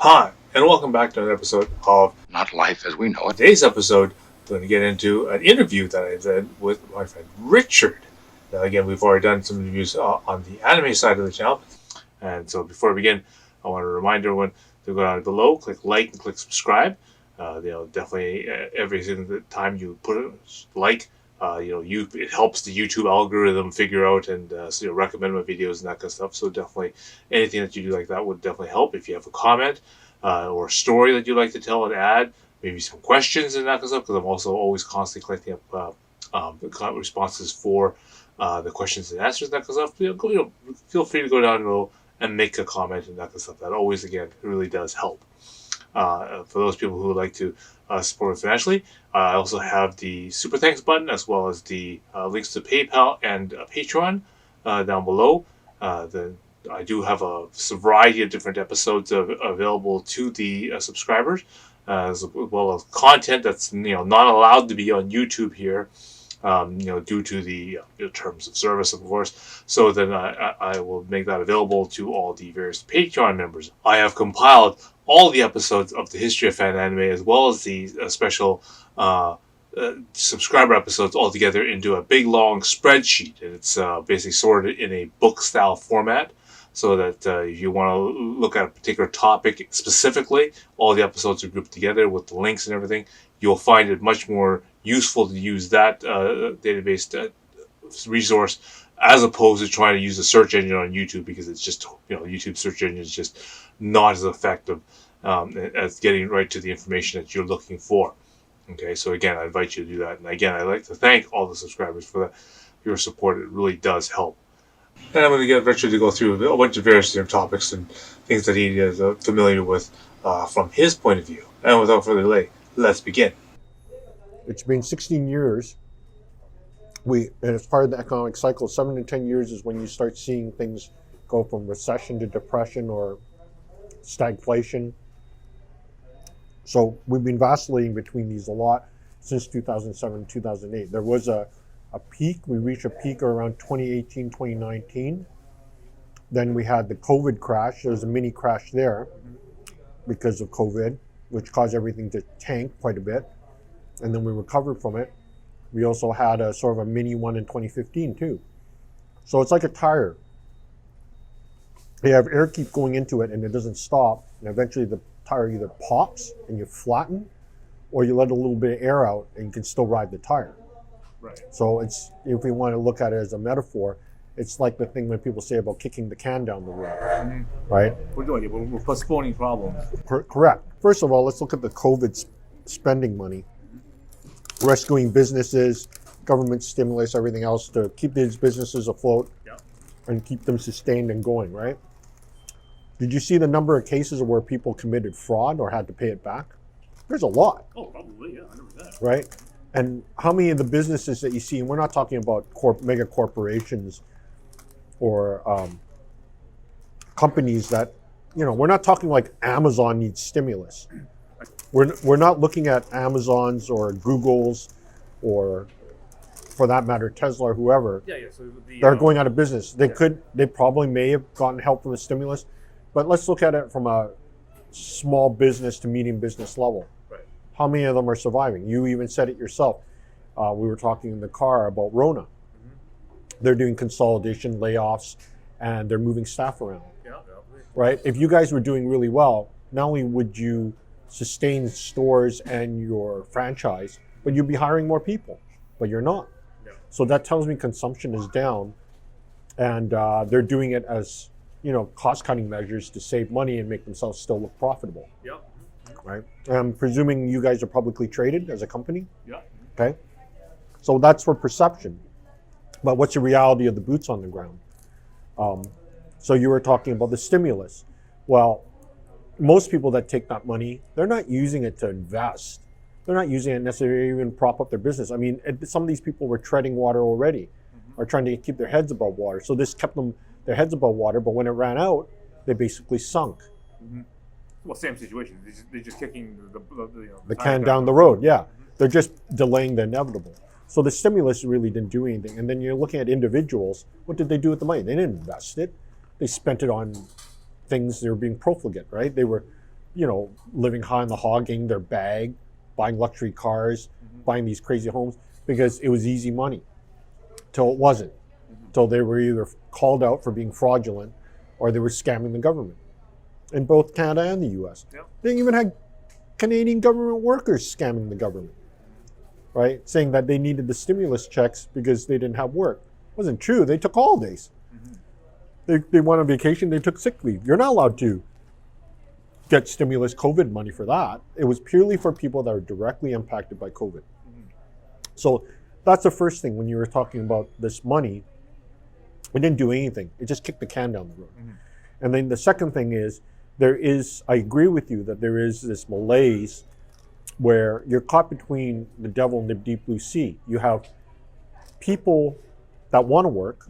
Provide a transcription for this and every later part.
Hi, and welcome back to another episode of Not life as we know it. today's episode. I'm going to get into an interview that I did with my friend Richard. Now, again, we've already done some interviews on the anime side of the channel, and so before we begin, I want to remind everyone to go down below, click like, and click subscribe. Definitely every single time you put a like, it helps the YouTube algorithm figure out and recommend my videos and that kind of stuff. So definitely anything that you do like that would definitely help. If you have a comment or a story that you'd like to tell and add, maybe some questions and that kind of stuff, because I'm also always constantly collecting up responses for the questions and answers and that kind of stuff. Feel free to go down below and make a comment and that kind of stuff. That always, again, really does help. For those people who would like to support me financially, I also have the Super Thanks button as well as the links to PayPal and Patreon down below. I do have a variety of different episodes available to the subscribers, as well as content that's not allowed to be on YouTube here. Due to the terms of service, of course. So then I will make that available to all the various Patreon members. I have compiled all the episodes of the History of Fan Anime, as well as the special subscriber episodes, all together into a big long spreadsheet, and it's basically sorted in a book-style format. So that if you want to look at a particular topic specifically, all the episodes are grouped together with the links and everything. You'll find it much more useful to use that database resource as opposed to trying to use a search engine on YouTube, because it's just, YouTube search engine is just not as effective as getting right to the information that you're looking for. Okay, so again, I invite you to do that. And again, I'd like to thank all the subscribers for that. Your support, it really does help. And I'm going to get Richard to go through a bunch of various different topics and things that he is familiar with from his point of view. And without further delay, let's begin. It's been 16 years. And it's part of the economic cycle. 7 to 10 years is when you start seeing things go from recession to depression or stagflation. So we've been vacillating between these a lot since 2007, 2008. There was a peak. We reached a peak around 2018, 2019. Then we had the COVID crash. There was a mini crash there because of COVID, which caused everything to tank quite a bit. And then we recovered from it. We also had a sort of a mini one in 2015 too. So it's like a tire. You have air keep going into it and it doesn't stop. And eventually the tire either pops and you flatten, or you let a little bit of air out and you can still ride the tire. Right. So it's, if we want to look at it as a metaphor, it's like the thing when people say about kicking the can down the road, right? We're postponing problems. Correct. First of all, let's look at the COVID spending money. Rescuing businesses, government stimulus, everything else to keep these businesses afloat and keep them sustained and going, right? Did you see the number of cases where people committed fraud or had to pay it back? There's a lot. Oh, probably, yeah, 100%. Right? And how many of the businesses that you see, and we're not talking about mega corporations or companies that, we're not talking like Amazon needs stimulus. We're not looking at Amazons or Googles or, for that matter, Tesla or whoever. So they're going out of business. They probably may have gotten help from the stimulus, but let's look at it from a small business to medium business level. Right. How many of them are surviving? You even said it yourself. We were talking in the car about Rona. They're doing consolidation, layoffs, and they're moving staff around. Right? If you guys were doing really well, not only would you sustain stores and your franchise, but you'd be hiring more people, but you're not. Yeah. So that tells me consumption is down, and they're doing it as, cost-cutting measures to save money and make themselves still look profitable. Yeah. Right? I'm presuming you guys are publicly traded as a company? Yeah. Okay. So that's for perception. But what's the reality of the boots on the ground? So you were talking about the stimulus. Well, most people that take that money, they're not using it to invest. They're not using it necessarily to even prop up their business. I mean, some of these people were treading water already, are trying to keep their heads above water. So this kept their heads above water, but when it ran out, they basically sunk. Well, same situation. They're just kicking The can down the road, yeah. They're just delaying the inevitable. So the stimulus really didn't do anything. And then you're looking at individuals. What did they do with the money? They didn't invest it. They spent it on things. They were being profligate, right? They were living high on the hog, getting their bag, buying luxury cars, buying these crazy homes because it was easy money. Till it wasn't. Till they were either called out for being fraudulent or they were scamming the government. In both Canada and the US. Yep. They even had Canadian government workers scamming the government, right? Saying that they needed the stimulus checks because they didn't have work. It wasn't true. They took holidays. They went on vacation, they took sick leave. You're not allowed to get stimulus COVID money for that. It was purely for people that are directly impacted by COVID. So that's the first thing when you were talking about this money. It didn't do anything. It just kicked the can down the road. And then the second thing is, I agree with you that there is this malaise where you're caught between the devil and the deep blue sea. You have people that want to work,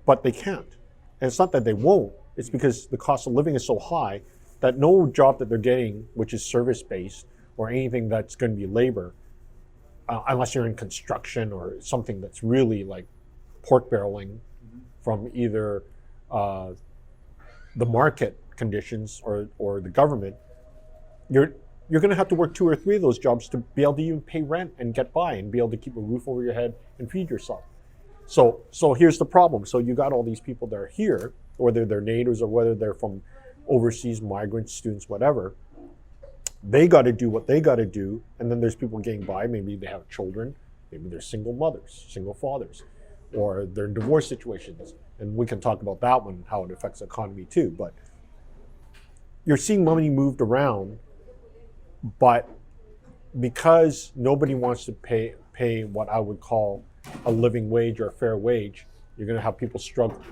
but they can't. And it's not that they won't, it's because the cost of living is so high that no job that they're getting, which is service-based, or anything that's going to be labor, unless you're in construction or something that's really like pork barreling from either the market conditions or the government, you're going to have to work 2 or 3 of those jobs to be able to even pay rent and get by and be able to keep a roof over your head and feed yourself. So here's the problem. So you got all these people that are here, whether they're natives or whether they're from overseas, migrants, students, whatever. They got to do what they got to do, and then there's people getting by. Maybe they have children, maybe they're single mothers, single fathers, or they're in divorce situations. And we can talk about that one, how it affects the economy too. But you're seeing money moved around, but because nobody wants to pay what I would call a living wage or a fair wage, you're going to have people struggle.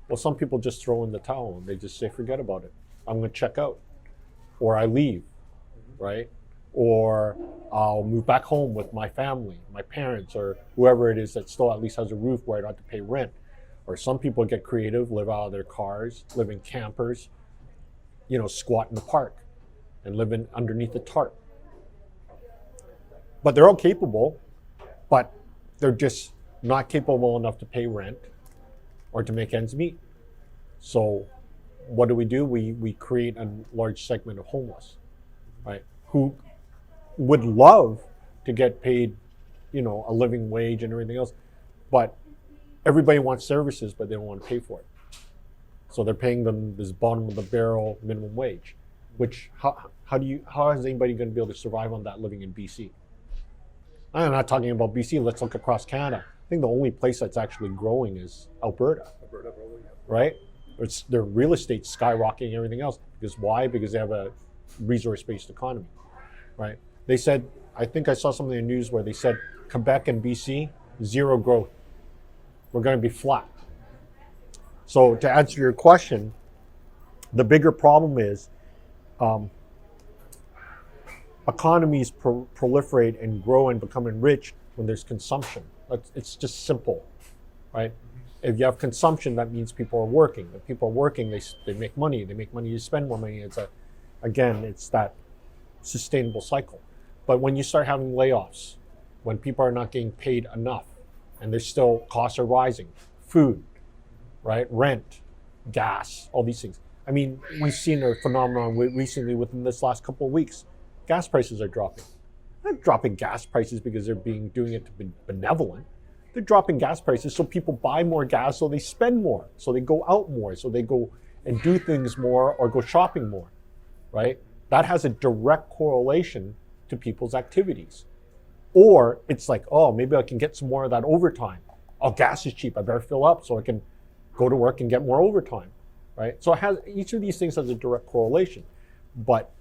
Well, some people just throw in the towel and they just say, forget about it. I'm going to check out, or I leave, right? Or I'll move back home with my family, my parents, or whoever it is that still at least has a roof where I don't have to pay rent. Or some people get creative, live out of their cars, live in campers, squat in the park and live underneath the tarp. But they're all capable, but they're just not capable enough to pay rent or to make ends meet. So what do? We create a large segment of homeless, right? Who would love to get paid, a living wage and everything else, but everybody wants services, but they don't want to pay for it. So they're paying them this bottom of the barrel minimum wage, which how is anybody going to be able to survive on that living in BC? I'm not talking about BC. Let's look across Canada. I think the only place that's actually growing is Alberta. Right? Their real estate skyrocketing and everything else. Because why? Because they have a resource-based economy, right? They said, I think I saw something in the news where they said Quebec and BC, zero growth. We're going to be flat. So to answer your question, the bigger problem is economies proliferate and grow and become enriched when there's consumption. It's just simple, right? If you have consumption, that means people are working. If people are working, they make money. They make money to spend more money. It's that sustainable cycle. But when you start having layoffs, when people are not getting paid enough, and there's still costs are rising, food, right, rent, gas, all these things. I mean, we've seen a phenomenon recently within this last couple of weeks. Gas prices are dropping. They're not dropping gas prices because they're doing it to be benevolent. They're dropping gas prices so people buy more gas, so they spend more, so they go out more, so they go and do things more or go shopping more, right? That has a direct correlation to people's activities. Or it's like, oh, maybe I can get some more of that overtime. Oh, gas is cheap. I better fill up so I can go to work and get more overtime, right? So each of these things has a direct correlation, but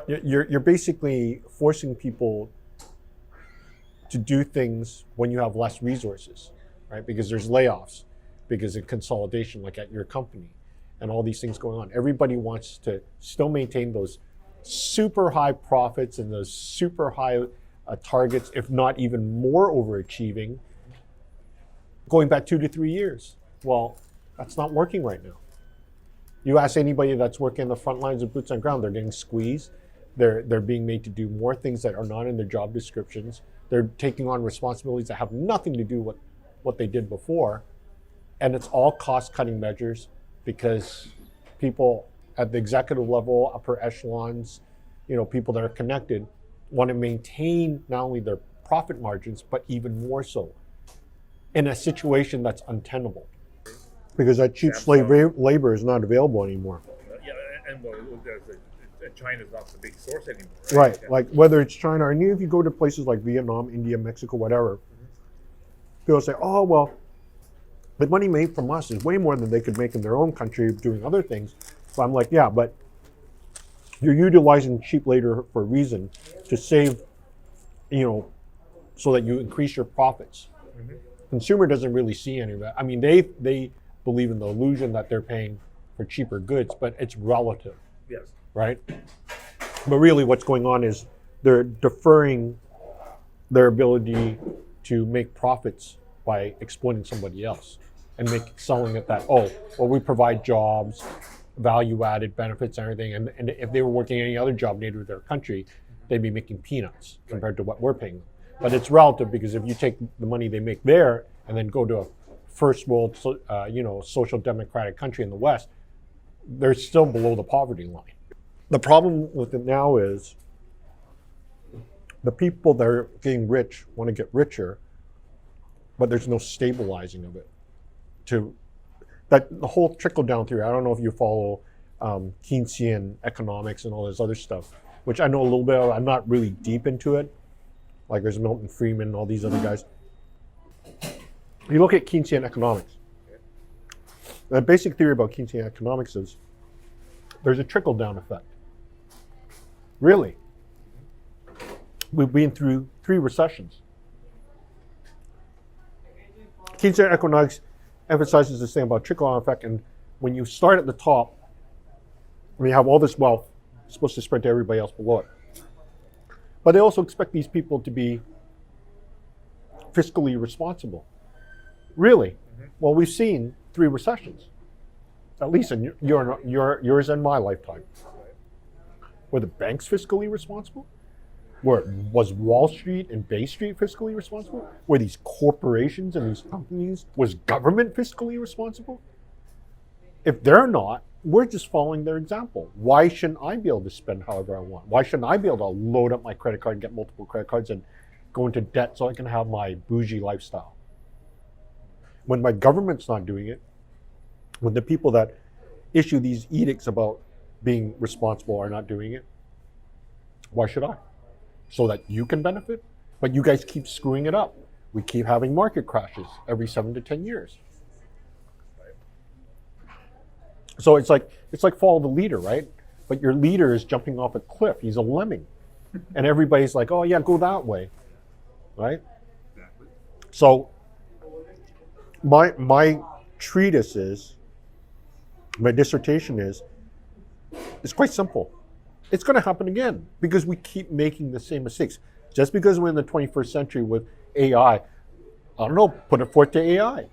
you're basically forcing people to do things when you have less resources, right? Because there's layoffs, because of consolidation, like at your company, and all these things going on. Everybody wants to still maintain those super high profits and those super high targets, if not even more overachieving, going back 2 to 3 years. Well, that's not working right now. You ask anybody that's working on the front lines of boots on ground, they're getting squeezed. They're being made to do more things that are not in their job descriptions. They're taking on responsibilities that have nothing to do with what they did before. And it's all cost-cutting measures because people at the executive level, upper echelons, people that are connected, want to maintain not only their profit margins, but even more so in a situation that's untenable. Because that cheap slave labor is not available anymore. Yeah, and China's not the big source anymore. Right. Like whether it's China or even if you go to places like Vietnam, India, Mexico, whatever, people say, oh, well, the money made from us is way more than they could make in their own country doing other things. So I'm like, yeah, but you're utilizing cheap labor for a reason to save, so that you increase your profits. Consumer doesn't really see any of that. I mean, they believe in the illusion that they're paying for cheaper goods, but it's relative. Yes. Right? But really what's going on is they're deferring their ability to make profits by exploiting somebody else and selling it that, we provide jobs, value-added benefits and everything, and if they were working any other job native to their country, they'd be making peanuts compared to what we're paying them. But it's relative because if you take the money they make there and then go to a first world, social democratic country in the West, they're still below the poverty line. The problem with it now is the people that are getting rich want to get richer, but there's no stabilizing of it. The whole trickle down theory, I don't know if you follow Keynesian economics and all this other stuff, which I know a little bit of. I'm not really deep into it. Like there's Milton Friedman and all these other guys. You look at Keynesian economics. The basic theory about Keynesian economics is there's a trickle down effect. Really. We've been through 3 recessions. Keynesian economics emphasizes this thing about trickle-down effect, and when you start at the top, when you have all this wealth, it's supposed to spread to everybody else below it. But they also expect these people to be fiscally responsible. Really? Well, we've seen 3 recessions, at least in yours and my lifetime. Were the banks fiscally responsible? Was Wall Street and Bay Street fiscally responsible? Were these corporations and these companies, was government fiscally responsible? If they're not, we're just following their example. Why shouldn't I be able to spend however I want? Why shouldn't I be able to load up my credit card and get multiple credit cards and go into debt so I can have my bougie lifestyle? When my government's not doing it, when the people that issue these edicts about being responsible are not doing it, why should I? So that you can benefit? But you guys keep screwing it up. We keep having market crashes every 7 to 10 years. So it's like follow the leader, right? But your leader is jumping off a cliff. He's a lemming. And everybody's like, oh yeah, go that way. Right? Exactly. So my treatise is, my dissertation is, it's quite simple. It's going to happen again because we keep making the same mistakes. Just because we're in the 21st century with AI, I don't know, put it forth to AI.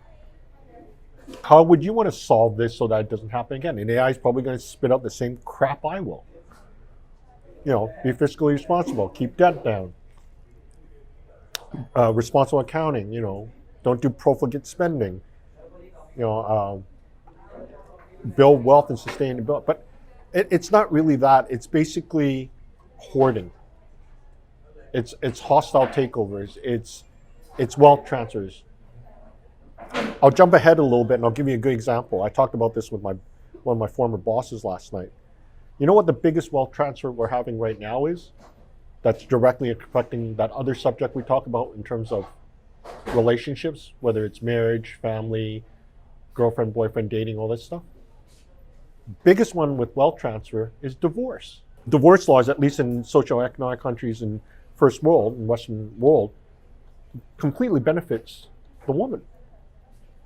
How would you want to solve this so that it doesn't happen again? And AI is probably going to spit out the same crap I will. Be fiscally responsible, keep debt down, responsible accounting, don't do profligate spending, build wealth and sustainability. But it's not really that. It's basically hoarding. It's hostile takeovers. It's wealth transfers. I'll jump ahead a little bit and I'll give you a good example. I talked about this with one of my former bosses last night. You know what the biggest wealth transfer we're having right now is? That's directly affecting that other subject we talk about in terms of relationships, whether it's marriage, family, girlfriend, boyfriend, dating, all this stuff. Biggest one with wealth transfer is divorce. Divorce laws, at least in socioeconomic countries in first world, in Western world, completely benefits the woman.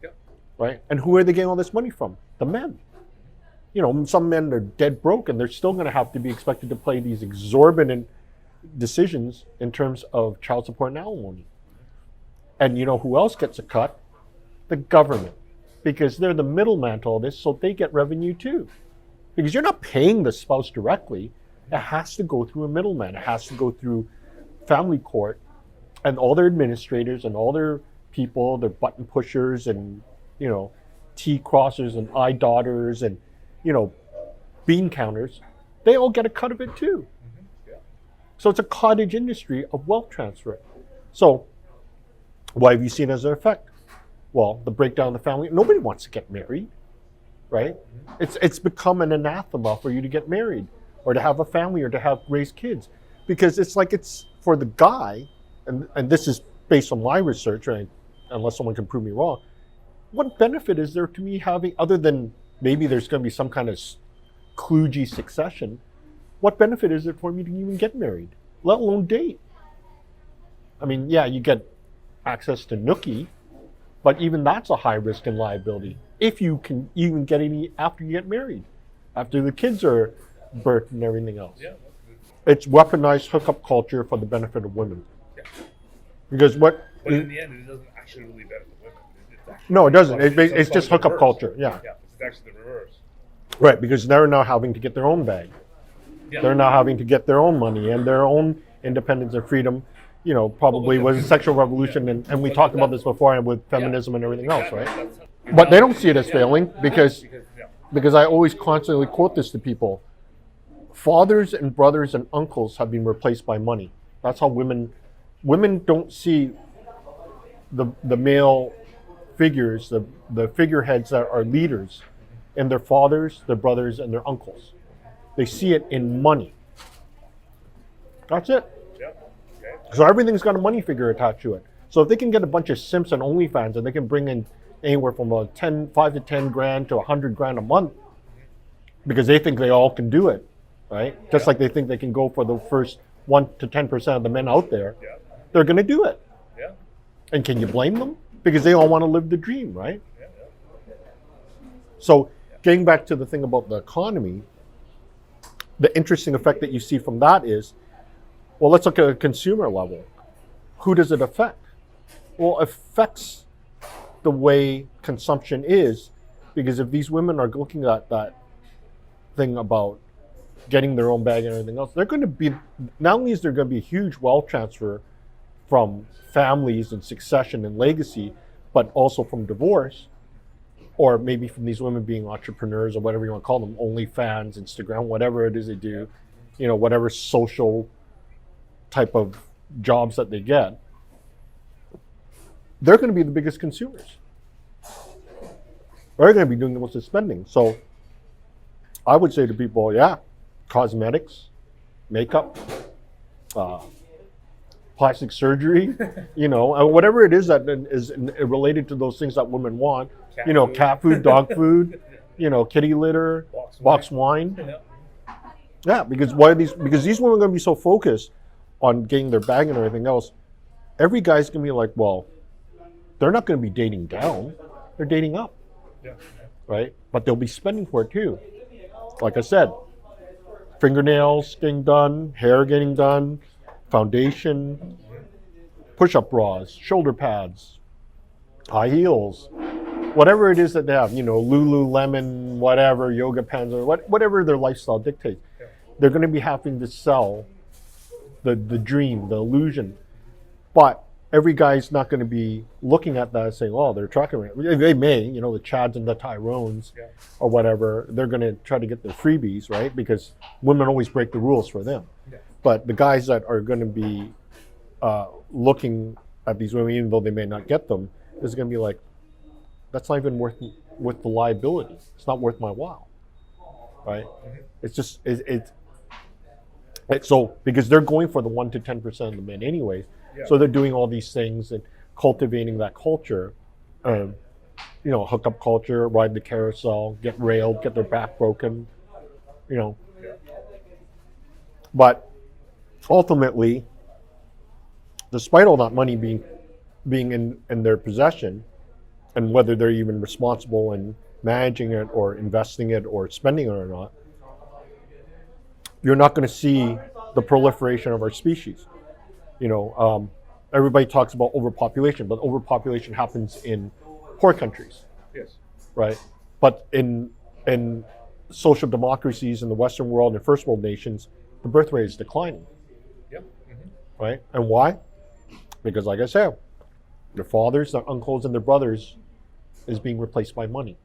Yep. Right? And who are they getting all this money from? The men. Some men are dead broke and they're still going to have to be expected to pay these exorbitant decisions in terms of child support and alimony. And who else gets a cut? The government. Because they're the middleman to all this, so they get revenue too. Because you're not paying the spouse directly. It has to go through a middleman. It has to go through family court and all their administrators and all their people, their button pushers and, T crossers and I dotters and, bean counters, they all get a cut of it too. Yeah. So it's a cottage industry of wealth transfer. So what have you seen as an effect? Well, the breakdown of the family. Nobody wants to get married, right? It's become an anathema for you to get married or to have a family or to have raise kids, because it's like it's for the guy, and this is based on my research, right? Unless someone can prove me wrong. What benefit is there to me having, other than maybe there's going to be some kind of kludgy succession? What benefit is it for me to even get married, let alone date? I mean, yeah, you get access to nookie, but even that's a high risk and liability if you can even get any after you get married, after the kids are birthed and everything else. Yeah. It's weaponized hookup culture for the benefit of women. Yeah. Because what? But in the end, it doesn't actually really benefit women. It's actually No, it doesn't. it's It's just the hookup reverse. culture. Yeah. Yeah, it's actually the reverse. Right, because they're now having to get their own bag. Yeah. They're now having to get their own money and their own independence and freedom. You know, probably Well, was a sexual revolution, and we but talked about that- this before with feminism and everything else, Exactly. right? That's- But they don't see it as failing because yeah. because I always constantly quote this to people. Fathers and brothers and uncles have been replaced by money. That's how women don't see the male figures, the figureheads that are leaders, in their fathers, their brothers, and their uncles. They see it in money. That's it. Yeah. Okay. So everything's got a money figure attached to it. So if they can get a bunch of simps and OnlyFans and they can bring in anywhere from $5 to $10 to $100 a month, because they think they all can do it, right? Just like they think they can go for the first 1 to 10% of the men out there, Yeah. they're going to do it. Yeah. And can you blame them? Because they all want to live the dream, right? Yeah. So getting back to the thing about the economy, the interesting effect that you see from that is, well, let's look at a consumer level. Who does it affect? Well, it affects the way consumption is, because if these women are looking at that thing about getting their own bag and everything else, they're going to be, not only is there going to be a huge wealth transfer from families and succession and legacy, but also from divorce, or maybe from these women being entrepreneurs or whatever you want to call them, OnlyFans, Instagram, whatever it is they do, you know, whatever social type of jobs that they get, they're going to be the biggest consumers. They're going to be doing the most of spending. So I would say to people, yeah, cosmetics, makeup, plastic surgery, you know, whatever it is that is related to those things that women want, Cat you know, food. cat food, dog food, you know, kitty litter, box wine. Yeah. Yeah, because why are these? Because these women are going to be so focused on getting their bag and everything else. Every guy's going to be like, well, they're not going to be dating down; they're dating up, Yeah. right? But they'll be spending for it too. Like I said, fingernails getting done, hair getting done, foundation, push-up bras, shoulder pads, high heels, whatever it is that they have. You know, Lululemon, whatever, yoga pants, or whatever their lifestyle dictates. Yeah. They're going to be having to sell the dream, the illusion. But every guy's not going to be looking at that and saying, oh, they're attractive. They may, you know, the Chads and the Tyrones Yeah. or whatever, they're going to try to get their freebies, right? Because women always break the rules for them. Yeah. But the guys that are going to be looking at these women, even though they may not get them, is going to be like, that's not even worth the liability. It's not worth my while, right? It's just, it's so, because they're going for the 1 to 10% of the men anyways. Yeah. So they're doing all these things and cultivating that culture, you know, hookup culture, ride the carousel, get railed, get their back broken, you know. Yeah. But ultimately, despite all that money being in their possession, and whether they're even responsible in managing it or investing it or spending it or not, you're not going to see the proliferation of our species. You know, everybody talks about overpopulation, but overpopulation happens in poor countries, Yes. right? But in social democracies in the Western world and first world nations, the birth rate is declining, Yep. right? And why? Because, like I said, their fathers, their uncles, and their brothers is being replaced by money.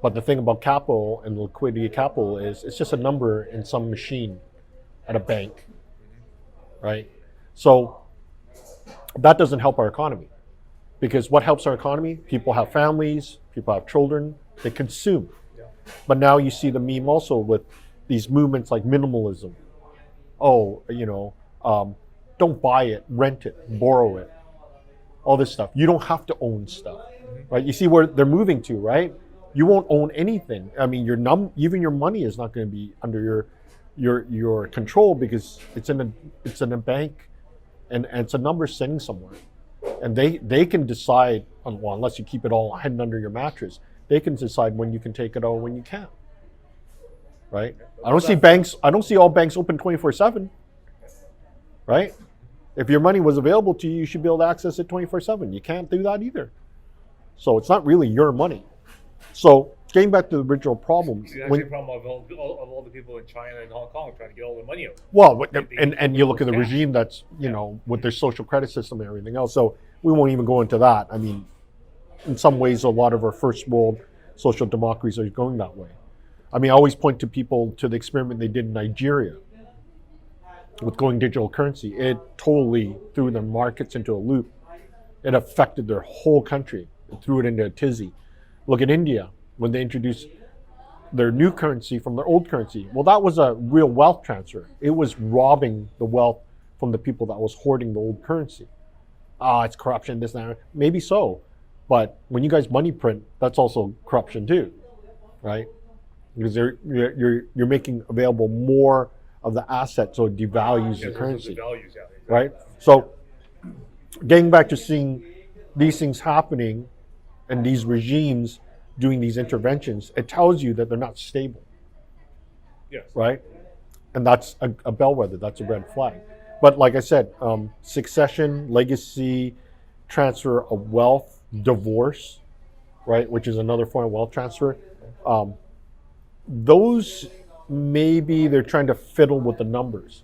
But the thing about capital and liquidity of capital is it's just a number in some machine at a bank, right? So that doesn't help our economy, because what helps our economy? People have families, people have children, they consume. But now you see the meme also with these movements like minimalism. Oh, don't buy it, rent it, borrow it, all this stuff. You don't have to own stuff, right? You see where they're moving to, right? You won't own anything. I mean, even your money is not going to be under your control, because it's in a bank, and it's a number sitting somewhere, and they can decide, well, unless you keep it all hidden under your mattress, they can decide when you can take it out, when you can't, right? I don't see all banks open 24/7, right? If your money was available to you, you should be able to access it 24/7. You can't do that either. So it's not really your money. So getting back to the original problem, See, that's the problem of all the people in China and Hong Kong trying to get all their money out. well, and you look at the regime that's, with their social credit system and everything else. So we won't even go into that. I mean, in some ways, a lot of our first world social democracies are going that way. I mean, I always point to people to the experiment they did in Nigeria with going digital currency. It totally threw their markets into a loop. It affected their whole country. It threw it into a tizzy. Look at India, when they introduced their new currency from their old currency. Well, that was a real wealth transfer. It was robbing the wealth from the people that was hoarding the old currency. It's corruption, this and that. Maybe so. But when you guys money print, that's also corruption too, right? Because you're making available more of the asset, so it devalues the currency, Values, yeah, exactly. right? So getting back to seeing these things happening and these regimes doing these interventions, it tells you that they're not stable, Yes. right? And that's a bellwether, that's a red flag. But like I said, succession, legacy, transfer of wealth, divorce, right, which is another form of wealth transfer, those maybe they're trying to fiddle with the numbers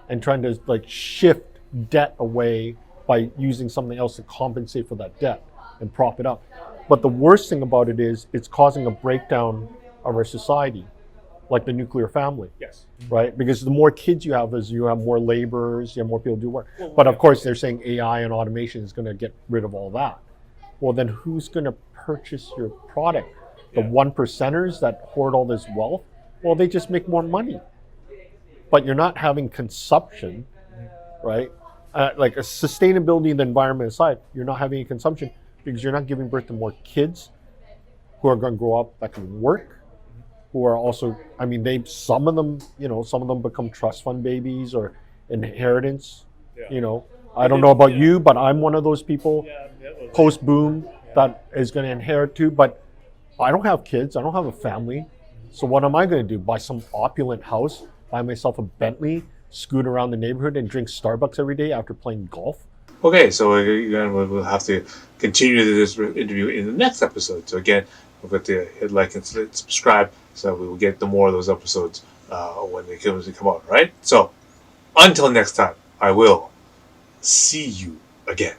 and trying to shift debt away by using something else to compensate for that debt and prop it up. But the worst thing about it is it's causing a breakdown of our society, like the nuclear family, Yes. right? Because the more kids you have, as you have more laborers, you have more people do work. But of course, they're saying AI and automation is going to get rid of all that. Well, then who's going to purchase your product? The one percenters that hoard all this wealth? Well, they just make more money. But you're not having consumption, right? Like a sustainability in the environment aside, you're not having any consumption because you're not giving birth to more kids who are going to grow up that can work, who are also, I mean, some of them become trust fund babies or inheritance. Yeah. I don't know about you, but I'm one of those people Yeah. post boom that is going to inherit too. But I don't have kids. I don't have a family. So what am I going to do? Buy some opulent house, buy myself a Bentley, scoot around the neighborhood and drink Starbucks every day after playing golf? Okay, so again, we'll have to continue this interview in the next episode. So again, we've got to hit like and subscribe so we will get the more of those episodes when they come out, right? So until next time, I will see you again.